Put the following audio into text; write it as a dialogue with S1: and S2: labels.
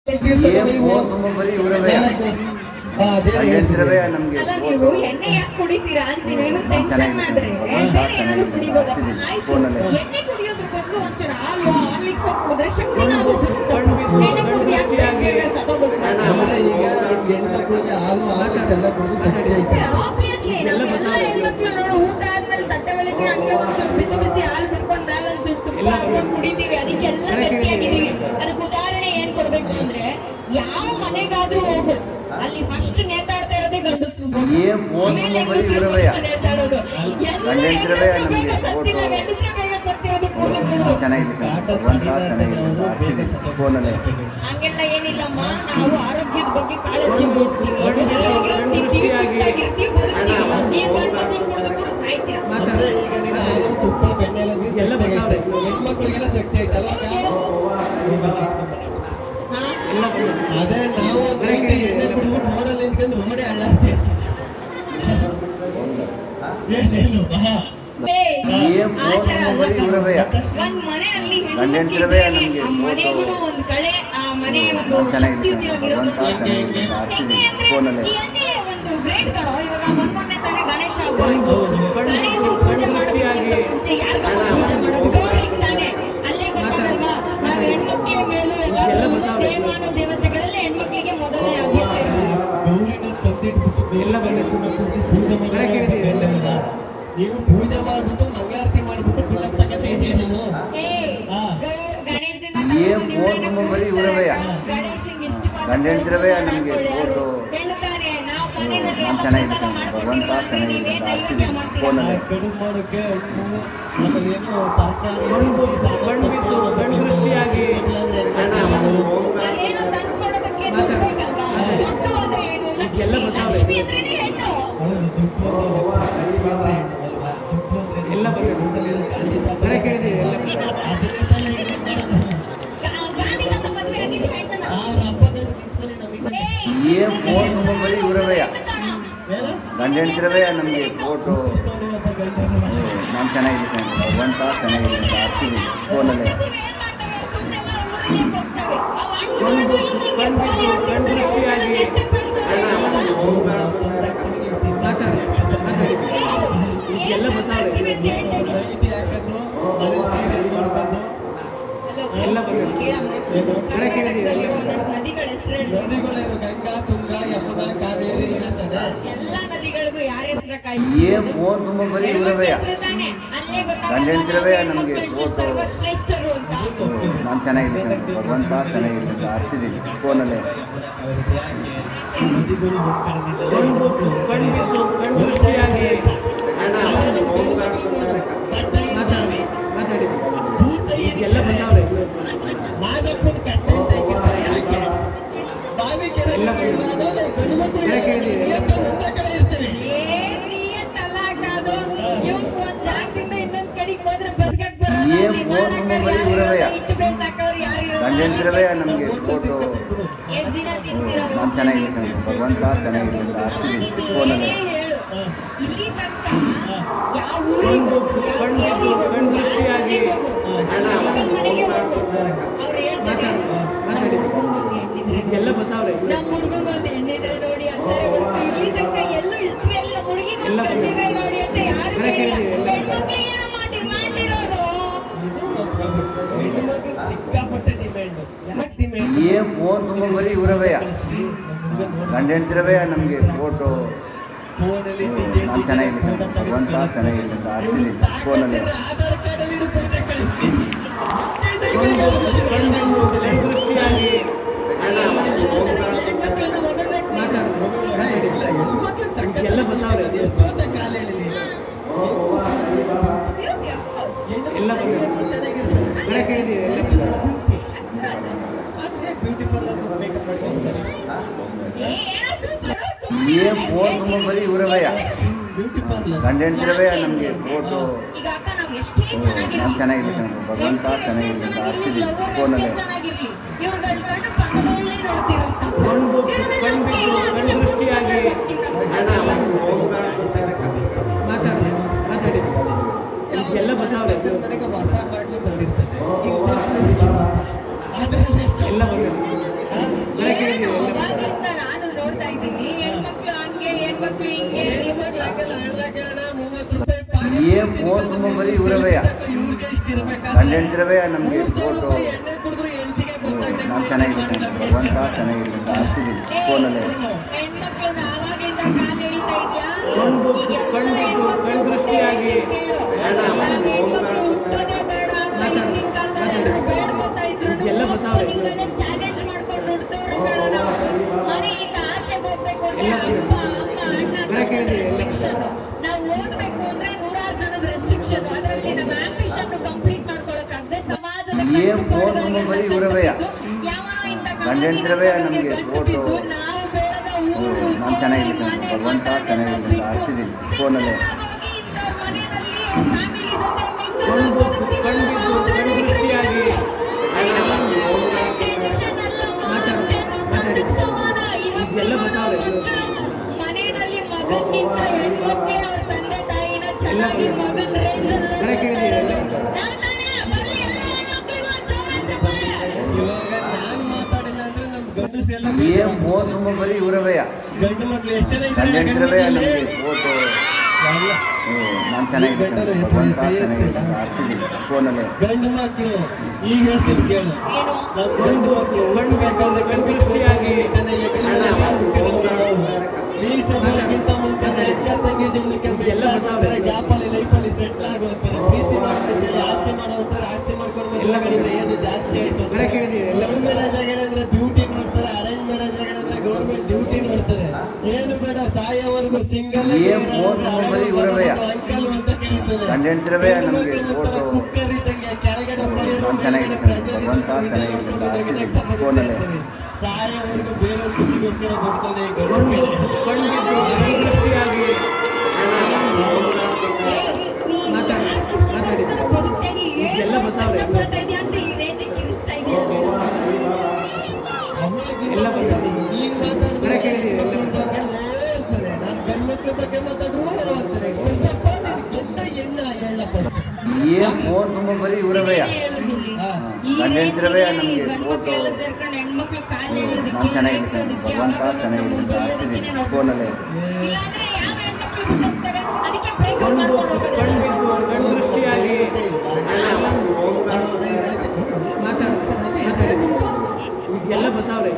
S1: ಬರೀ ಇವರವೇ ಗಂಡಂತಿರವೇ ನಮಗೆ
S2: ನೀವು ಎಣ್ಣೆ ಯಾಕೆ ಕುಡಿತೀರಾ ಅಂತೀನಿ. ನಿಮಗೆ ಟೆನ್ಷನ್ ಆದ್ರೆ ಬೇರೆ ಏನಾದ್ರು ಕುಡಿಬೋದಪ್ಪ. ಆಯ್ತು, ಎಣ್ಣೆ ಕುಡಿಯೋದ್ರ ಬದಲು ಒಂಚೂರು ಹಾಲು ಹಾರ್ಲಿಕ್ಸ್ ಕುಡಿದ್ರೆ ಶಕ್ತಿನಾದ್ರೂ ಬರುತ್ತೆ. ಎಣ್ಣೆ ಕುಡಿದು ಯಾಕೆ ಬೇಗ ಸತ್ತೋಗ್ಬಿಡ್ತಾರೆ?
S3: ಈಗ ಹೆಣ್ಮಕ್ಳಿಗೆ ಹಾಲು ಹಾರ್ಲಿಕ್ಸ್ ಎಲ್ಲ ಕುಡಿದು ಶಕ್ತಿ ಐತೆ.
S2: ಆಬ್ವಿಯಸ್ಲಿ ನಾವೆಲ್ಲ ಹೆಣ್ಮಕ್ಳು ನೋಡು, ಊಟ ಆದ್ಮೇಲೆ ತಟ್ಟೆ ಒಳಗೆ ಹಂಗೆ ಒಂಚೂರು ಬಿಸಿ ಬಿಸಿ ಹಾಲು ಬಿಡ್ಕೊಂಡು ಮೇಲೆ ಒಂಚೂರು ತುಪ್ಪ ಹಾಕೊಂಡು ಕುಡಿತೀವಿ. ಅದಕ್ಕೆಲ್ಲ ಗಟ್ಟಿಯಾಗಿದ್ದೀವಿ. ಅದಕ್ಕೆ ಉದಾಹರಣೆ ಏನ್ ಕೊಡ್ಬೇಕು ಅಂದ್ರೆ, ಯಾವ ಮನೆಗಾದ್ರೂ ಹೋಗು, ಅಲ್ಲಿ ಫಸ್ಟ್ ನೇತಾಡ್ತಾ ಇರೋದೇ ಗಂಡಸರು. ನೇತಾಡೋದು ಹಂಗೆಲ್ಲ ಏನಿಲ್ಲಮ್ಮ. ನಾವು ಆರೋಗ್ಯದ ಬಗ್ಗೆ ಕಾಳಜಿ ವಹಿಸ್ತೀವಿ.
S3: ತುಪ್ಪ ಬೆಣ್ಣೆ ಹೆಣ್ಮಕ್ಳಿಗೆಲ್ಲ ಶಕ್ತಿ ಐತಲ್ಲ. ಅದೇ ನಾವು ಎಣ್ಣೆ ಕುಡಿದ್ಬಿಟ್ಟು ರೋಡಲ್ಲಿ ನಿಂತ್ಕೊಂಡು ರೋಡೇ ಅಳ್ಳಾಡ್ತೀವಿ.
S2: ಒಂದ್ ಮನೆಯಲ್ಲಿ ಮನೆಗೂ ಒಂದು ಕಳೆ, ಆ ಮನೆ ಒಂದು ಶಕ್ತಿಯುತವಾಗಿರೋದು ಹೆಂಗೆ ಅಂದ್ರೆ ಈ ಎಣ್ಣೆ ಒಂದು ಗ್ರೇಟ್ ಕಣೋ. ಇವಾಗ ಮೊನ್ನೆ ತಾನೇ ಗಣೇಶ ಹಬ್ಬ ಆಯ್ತು. ಗಣೇಶ ಪೂಜೆ ಮಾಡೋದಕ್ಕಿಂತ ಮುಂಚೆ ಯಾರಿಗೂ ಪೂಜೆ ಮಾಡೋದು ಗೌರಿ ತಾನೆ. ಅಲ್ಲೇ ಗೊತ್ತಾಗಲ್ವಾ, ನಾವು ಹೆಣ್ಮಕ್ಳ ಮೇಲೂ ಎಲ್ಲ ದೇವಾನ ದೇವತೆಗಳಲ್ಲಿ ಹೆಣ್ಮಕ್ಳಿಗೆ ಮೊದಲನೇ ಆದ್ಯತೆ ಇರೋದು.
S3: ಗೌರಿನ ತಂದಿಟ್ಬಿಟ್ಟು ಎಲ್ಲ ಬಂದ ಸುಮ್ಮನೆ ಕೂರಿಸಿ ಪೂಜೆ ಮಾಡೋಲ್ಲ. ನೀವು ಪೂಜೆ ಮಾಡ್ಬಿಟ್ಟು ಮಂಗಳಾರತಿ ಮಾಡ್ಬಿಟ್ಟು ಫಿಲಂ ತಗತ್ತೆ ಗಣೇಶನ ಗಣೇಶನ್
S1: ಗಂಡಂತಿರವೇ ನಮಗೆ ಫೋಟೋ
S2: ನಾವು ಮನೆಯಲ್ಲಿ
S3: ಕಡುಬು ಮಾಡೋಕೆ ಆಮೇಲೆ ಏನು ತರಕಾರಿ ದೃಷ್ಟಿಯಾಗಿ
S2: ಅದೇನೋ ತಂದ್ಕೊಡೋದಕ್ಕೆ ದುಡ್ಡು ಬೇಕಲ್ವಾ? ದುಡ್ಡು ಅಂದ್ರೆ ಏನು? ಲಕ್ಷ್ಮಿ. ಲಕ್ಷ್ಮಿ ಅಂದ್ರೇನೆ ಹೆಣ್ಣು.
S3: ಹೌದು, ದುಡ್ಡು ಅಂದ್ರೆ ಲಕ್ಷ್ಮಿ ಅಂದ್ರೆ ಹೆಣ್ಣು ಅಲ್ವಾ? ದುಡ್ಡು ಅಂದ್ರೆ ಎಲ್ಲ ಗಾಂಧಿ
S2: ಗಾಂಧಿನ ಮದುವೆ ಆಗಿದ್ದು ಹೆಣ್ಣನ.
S3: ಅವ್ರ ಹಬ್ಬಗಳು ನಿಂತ್ಕೊಂಡು ನಮಗೆ
S1: ಬರೀ ಇವರವೇ ಗಂಡಂತಿರವೇ ನಮಗೆ ಫೋಟೋ. ನಾನು ಚೆನ್ನಾಗಿರ್ತೇನೆ, ಭಗವಂತ ಚೆನ್ನಾಗಿರುತ್ತೆ. ಆರ್ಸಿದ್ದೀನಿ ಫೋನಲ್ಲೇ.
S3: ನದಿಗಳೇನು ಗಂಗಾ, ತುಂಗಾ, ಯಮುನಾ, ಕಾವೇರಿ ಇರುತ್ತದೆ.
S2: ಎಲ್ಲ ನದಿಗಳಿಗೂ ಯಾರ ಹೆಸರ
S1: ಫೋನ್ ತುಂಬ ಬರೀ ಇವರವೇ ಗಂಡಂತಿರವೇ ನಮಗೆ ಫೋಟೋ.
S2: ಸರ್ವಶ್ರೇಷ್ಠರು ಅಂತ.
S1: ನಾನು ಚೆನ್ನಾಗಿರ್ತೇನೆ, ಭಗವಂತ ಚೆನ್ನಾಗಿರುತ್ತೆ. ಆರ್ಸಿದ್ದೀನಿ ಫೋನಲ್ಲೇ.
S3: ನದಿಗಳು ಮಾದಪ್ಪನ ಕಟ್ಟೆ ಅಂತ ಹೇಗಿರ್ತಾರೆ. ಯಾಕೆ ಬಾವಿ ಕೆರೆ ಗಂಡುಮಕ್ಳು ಒಂದೇ ಕಡೆ ಇರ್ತೀವಿ.
S2: ಒಂದ್ ಜಾಗದಿಂದ ಇನ್ನೊಂದ್ ಕಡೆಗೆ ಹೋದ್ರೆ ಬದುಕಕ್ ಬರೋಲ್ಲ.
S1: ಗಂಡಂತಿರವೇ ನಮಗೆ ಫೋಟೋ.
S2: ಎಷ್ಟ್ ದಿನ ತಿಂತೀರ?
S1: ನಾನು ಚೆನ್ನಾಗಿರ್ತೇನೆ, ಭಗವಂತ ಚೆನ್ನಾಗಿರುತ್ತೆ. ಆರ್ಸಿದ್ದೀನಿ ಫೋನಲ್ಲೇ.
S2: ಇಲ್ಲಿ ತನಕ ಯಾವ ಊರಿಗೂ ಯಾವ ಕೇರಿಗೂ ಮನೆಗೆ ಹೋಗು, ಅವ್ರು ಹೇಳ್ತಾರೆ ನಮ್ಮ ಹುಡುಗಂಗೊಂದು ಹೆಣ್ಣಿದ್ರೆ ನೋಡಿ ಅಂತಾರೆ. ಹೊರತು ಇಲ್ಲಿ ತನಕ ಎಲ್ಲೂ ಹಿಸ್ಟ್ರಿ ಎಲ್ಲ ಹುಡುಗಿಗೊಂದು ಗಂಡಿದ್ರೆ ನೋಡಿ ಅಂತ ಯಾರು ಹೆಣ್ಮಕ್ಳಿಗೆ ಡಿಮ್ಯಾಂಡ್ ಇರೋದು.
S3: ಸಿಕ್ಕಾಪಟ್ಟೆ ಡಿಮ್ಯಾಂಡ್. ಯಾಕೆ ಡಿಮ್ಯಾಂಡ್?
S1: ಫೋನ್ ತುಂಬ ಬರೀ ಇವರವೇ ಗಂಡಂತಿರವೇ ನಮಗೆ ಫೋಟೋ.
S3: ಫೋನಲ್ಲಿ
S1: ನಾನು ಚೆನ್ನಾಗಿರ್ತೇನೆ, ಭಗವಂತ ಚೆನ್ನಾಗಿರುತ್ತೆ. ಆರ್ಸಿದ್ದೀನಿ ಫೋನಲ್ಲೇ.
S3: ಆಧಾರ್ ಕಾರ್ಡ್ ಅಲ್ಲಿ ಫೋಟೋ ಕಳಿಸ್ತೀನಿ. ಎಷ್ಟೊಂದ ಕಾಲ ಬ್ಯೂಟಿ ಪಾರ್ಲರ್ ಮೇಕಪ್ ಮಾಡ್ಕೊಂತಾರೆ.
S1: ಫೋನ್ ತುಂಬ ಬರೀ ಇವರವೇ
S3: ಬ್ಯೂಟಿ ಪಾರ್ಲರ್
S1: ಗಂಡಂತಿರವೇ ನಮಗೆ ಫೋಟೋ.
S2: ಈಗ ಅಕ್ಕ ನಾವು ಎಷ್ಟೇ ಚೆನ್ನಾಗಿರ್ಲಿ,
S1: ನಾನು ಚೆನ್ನಾಗಿರ್ತೇನೆ, ಭಗವಂತ ಚೆನ್ನಾಗಿರುತ್ತೆ. ಆರ್ಸಿದ್ದೀನಿ ಫೋನಲ್ಲೇ.
S2: ಚೆನ್ನಾಗಿರ್ಲಿ, ಇವ್ರುಗಳ ಕಣ್ಣು ಪಕ್ಕದೊಳ್ಳೆ ನೋಡ್ತಿರಂತ.
S3: ನನಗೆ ಹೊಸ ಬಾಟ್ಲಿ ಬಂದಿರ್ತದೆ.
S2: ಹಿಂಗೆ
S3: ಹೆಣ್ಮಕ್ಳು ಹಂಗಲ್ಲ, ಹಳ್ಳಗಣ 30 ರೂಪಾಯಿ ಪಾನಿ
S1: ಏನ್ ಫೋನ್ ಬರೀ ಇವ್ರವಯ್ಯ.
S3: ಇವ್ರಿಗೆ ಇಷ್ಟ ಇರ್ಬೇಕಾದ್ರೆ
S1: ಗಂಡ ಹೆಂಡ್ತಿರವೇ ನಮಗೆ
S3: 300
S1: ಫೋಟೋ
S3: ರೂಪಾಯಿ ಎಣ್ಣೆ ಕುಡಿದ್ರು ಹೆಂಡ್ತಿಗೆ ಗೊತ್ತಾಗ್ತದೆ.
S1: ನಾನು ಚೆನ್ನಾಗಿದ್ದೀನಿ ಭಗವಂತ ಚೆನ್ನಾಗಿದ್ದೀನಿ ಅಂತ ಆರಿಸಿದ್ದೀನಿ ಫೋನಲ್ಲೇ.
S2: ಹೆಣ್ಮಕ್ಳನ್ನ ಆವಾಗ್ಲಿಂದ ಕಾಲ್ ಎಳಿತಾ ಇದ್ಯಾ? ಈಗೆಲ್ಲ ಹೆಣ್ಮಕ್ಳು
S4: ದೃಷ್ಟಿಯಾಗಿ
S2: ಕೇಳು. ಹೆಣ್ಮಕ್ಳು ಹುಟ್ಟೋದೇ ಬೇಡ ಅಂತ ಹಿಂದಿನ ಕಾಲದಲ್ಲಿ ಎಲ್ರು ಬೇಡ್ಕೊತಾ ಇದ್ರು.
S4: ಎಲ್ಲ ಬರ್ತಾವೆ.
S2: ಹಿಂಗಲ್ಲೇ ಚಾಲೆಂಜ್ ಮಾಡ್ಕೊಂಡು ಹುಡ್ತವ್ರು ಬೇಡ ನಾವು. ಮನೆಯಿಂದ ಆಚೆಗೆ ಹೋಗ್ಬೇಕು ಅಂದ್ರೆ ಅಪ್ಪ ಅಮ್ಮ ಅಣ್ಣ ರೆಸ್ಟ್ರಿಕ್ಷನ್. ನಾವು ಓದ್ಬೇಕು ಅಂದ್ರೆ 100 ಜನದ ರೆಸ್ಟ್ರಿಕ್ಷನ್. ಅದರಲ್ಲಿ ನಮ್ಮ ಆಂಬಿಷನ್ ಕಂಪ್ಲೀಟ್ ಮಾಡ್ಕೊಳಕ್ಕಾಗದೆ ಸಮಾಜದ
S1: ಏನ್ ಫೋನ್ ಬರೀ ಇವ್ರವಯ್ಯ.
S2: ಯಾವನೋ ಇಂಥ
S1: ಗಂಡ ಹೆಂಡ್ತಿರವೇ ನಮಗೆ
S2: ಗಂಟು
S1: ಫೋಟೋ
S2: ಬಿದ್ದು ನಾವು ಬೆಳೆದ ಊರು
S1: ನಾನು ಚೆನ್ನಾಗಿದ್ದೀನಿ
S2: ಮನೆ
S1: ಭಗವಂತ ಚೆನ್ನಾಗಿದ್ದೀನಿ ಅಂತ
S2: ಬಿಟ್ಟು
S1: ಆರಿಸಿದ್ದೀನಿ ಫೋನಲ್ಲೇ.
S2: ಹೋಗಿ ಇಂಥ ಮನೆಯಲ್ಲಿ ಫ್ಯಾಮಿಲಿ ಜೊತೆ mingle ಆಗಿ ಬದುಕ್ತೀವಲ್ಲ ನಾವು ಬೇರೆ
S4: ದೃಷ್ಟಿಯಾಗಿ
S2: ಟೆನ್ಷನ್ ಅಲ್ಲ ಟೆನ್ಷನ್ ಸಮಾನ.
S4: ಇದೆಲ್ಲ ಬರ್ತಾವೆ.
S2: ಮನೆಯಲ್ಲಿ ಮಗನ್ಗಿಂತ ಹೆಣ್ಮಕ್ಳೇ ಅವ್ರ ತಂದೆ ತಾಯಿನ ಚೆನ್ನಾಗಿ ಮಗನ್ ರೇಂಜ್ ನಾವು ತಾನೇ ಬರ್ಲಿ ಎಲ್ಲ ಹೆಣ್ಮಕ್ಳಿಗೂ ಜೋರ ಚಪ್ಪಾಳೆ.
S3: ಇವಾಗ ನಾನ್ ಮಾತಾಡಿಲ್ಲ ಅಂದ್ರೆ ನಮ್ ಗಂಡಸ್ ಎಲ್ಲ
S1: ಏನ್ ಫೋನ್ ಬರೀ ಇವ್ರವಯ್ಯ.
S3: ಗಂಡು ಮಕ್ಳು ಎಷ್ಟು ಜನ
S1: ಗಂಡ
S3: ಇದ್ದಾರೆ
S1: ಹೆಂಡ್ತಿರವೇ ನಮಗೆ ಫೋಟೋ ನಾನು ಚೆನ್ನಾಗಿದ್ದೀನಿ ಭಗವಂತ ಚೆನ್ನಾಗಿದ್ದೀನಿ ಅಂತ ಆರಿಸಿದ್ದೀನಿ ಫೋನಲ್ಲೇ.
S3: ಗಂಡು ಮಕ್ಳು ಈಗ ಹೇಳ್ತೀನಿ ಕೇಳು.
S2: ಏನು
S3: ನಮ್ ಗಂಡು ಮಕ್ಳು ಹುಟ್ಟಬೇಕಾದ್ರೆ
S4: ದೃಷ್ಟಿಯಾಗಿ
S3: ಮೀಸೆ ಬರೋಕ್ಕಿಂತ ಮುಂಚೆ ಅಕ್ಕ ತಂಗಿ ಜೀವನಕ್ಕೆ ಮೆಟ್ಲಾಗೋತಾರೆ, ಗ್ಯಾಪಲ್ಲಿ ಲೈಫಲ್ಲಿ ಸೆಟ್ಲ್ ಆಗೋತಾರೆ, ಪ್ರೀತಿ ಮಾಡ್ತಾರೆ, ಆಸ್ತಿ ಮಾಡೋತಾರೆ, ಆಸ್ತಿ ಮಾಡ್ಕೊಂಡು ಎಲ್ಲ ಕಡೆ ಏನು ಜಾಸ್ತಿ ಆಯ್ತು. ಲವ್ ಮ್ಯಾರೇಜ್ ಆಗಿದ್ರೆ ಬ್ಯೂಟಿ ನೋಡ್ತಾರೆ, ಅರೇಂಜ್ ಮ್ಯಾರೇಜ್ ಆಗಿದ್ರೆ ಗೌರ್ಮೆಂಟ್ ಡ್ಯೂಟಿ ನೋಡ್ತಾರೆ. ಏನು ಬೇಡ ಸಾಯೋವರೆಗೂ ಸಿಂಗಲ್
S1: ಏನ್ ಫೋನ್ ಬರೀ ಇವ್ರವಯ್ಯ.
S3: ಅಂಕಲ್ ಅಂತ ಕರೀತಾರೆ.
S1: ಗಂಡ ಹೆಂಡ್ತಿರವೇ ನಮಗೆ ಫೋಟೋ
S3: ಕುಕ್ಕರ್ ಇದ್ದಂಗೆ ಕೆಳಗಡೆ
S1: ನಾನು ಚೆನ್ನಾಗಿದ್ದೀನಿ ಭಗವಂತ ಚೆನ್ನಾಗಿದ್ದೀನಿ ಅಂತ ಆರಿಸಿದ್ದೀನಿ ಫೋನಲ್ಲೇ.
S3: ಸಾಯೋವರೆಗೂ ಬೇರೆ ಖುಷಿಗೋಸ್ಕರ ಬದುಕೋದೆ ಈ ಗಂಡು ಕಡೆ.
S4: ದೃಷ್ಟಿಯಾಗಿ
S2: ಎಲ್ಲ ಕಷ್ಟಪಡ್ತಾ ಇದೆಯಾ ಅಂತ ಈ ರೇಂಜಿಗೆ ಕಿರಿಸ್ತಾ ಇದೆಯಾ ನೀನು?
S3: ಎಲ್ಲ ಬರ್ತದೆ. ಈಗ ಮಾತಾಡಿದ್ರೆ ಓದ್ತಾರೆ. ನಾನು ಗಂಡ್ಮಕ್ಳ ಬಗ್ಗೆ ಮಾತಾಡ್ರು ಓದ್ತಾರೆ. ಫಸ್ಟ್ ಆಫ್ ಆಲ್ ಎಂತ ಎಣ್ಣ ಹೇಳಪ್ಪ.
S1: ಏನ್ ಫೋನ್ ಬರೀ ಇವ್ರವಯ್ಯ.
S2: ಹೇಳುದಿಲ್ಲ.
S3: ಹಾ.
S2: ಈ
S1: ಗಂಡ ಹೆಂಡ್ತಿರವೇ ನಮಗೆ
S2: ಗಂಡ್ಮಕ್ಳು
S1: ಫೋಟೋ
S2: ಎಲ್ಲ ಸೇರ್ಕೊಂಡು ಹೆಣ್ಮಕ್ಳು ಕಾಲ್
S1: ನಾನು
S2: ಎಳೆಯೋದಕ್ಕೆ,
S1: ಚೆನ್ನಾಗಿದ್ದೀನಿ
S2: ರೇಗ್ಸೋದಕ್ಕೆ,
S1: ಭಗವಂತ
S2: ಅವಾಗ
S1: ಚೆನ್ನಾಗಿದ್ದೀನಿ ಅಂತ ಆರಿಸಿದ್ದೀನಿ ಫೋನಲ್ಲೇ.
S2: ಇಲ್ಲಾಂದ್ರೆ ಯಾವ ಹೆಣ್ಮಕ್ಳು ಬಿಟ್ಟೋಗ್ತಾರೆ, ಅದಕ್ಕೆ ಬ್ರೇಕಪ್ ಮಾಡ್ಕೊಂಡು ಹೋಗೋದಲ್ಲ.
S4: ದೃಷ್ಟಿಯಾಗಿ
S3: ಮಾತಾಡ
S4: ಎಲ್ಲ ಬರ್ತಾವ್ರೆ.